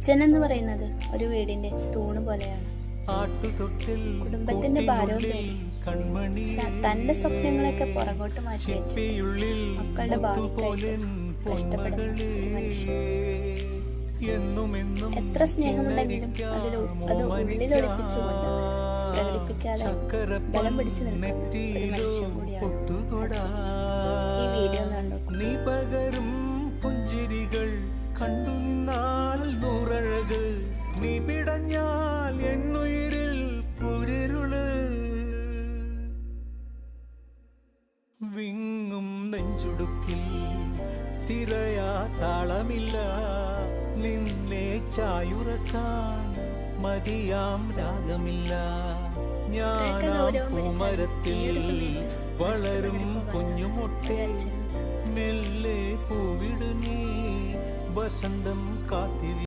അച്ഛൻ എന്ന് പറയുന്നത് ഒരു വീടിന്റെ തൂണ് പോലെയാണ്. കുടുംബത്തിന്റെ ഭാരവും പേടി തന്റെ സ്വപ്നങ്ങളൊക്കെ പുറകോട്ട് മാറ്റി വെച്ച് മക്കളുടെ ഭാവിക്കായിട്ട് കഷ്ടപ്പെടുന്ന ഒരു മനുഷ്യൻ. എത്ര സ്നേഹമുണ്ടെങ്കിലും അത് ഉള്ളിലൊളിപ്പിച്ചുകൊണ്ട് പ്രകടിപ്പിക്കാതെ ബലം പിടിച്ചു നിൽക്കുന്ന ഒരു മനുഷ്യൻ കൂടിയാണ് അച്ഛൻ. ഈ വീഡിയോ കണ്ടു. നീ പകരും പുഞ്ചിരികൾ കണ്ടു നിന്നാൽ നൂറഴക്, നീ പിടഞ്ഞാൽ എന്നുയിരിൽ പുരിരുള്, വിങ്ങും നെഞ്ചുടുക്കിൽ തിരയാ താളമില്ല, നിന്നെ ചായുറക്കാൻ മതിയാം രാഗമില്ല. ഞാനാം പൂമരത്തിൽ വളരും കുഞ്ഞുമൊട്ടെ, മെല്ലെ പൂവിടു നീ വസന്തം കാത്തിരി.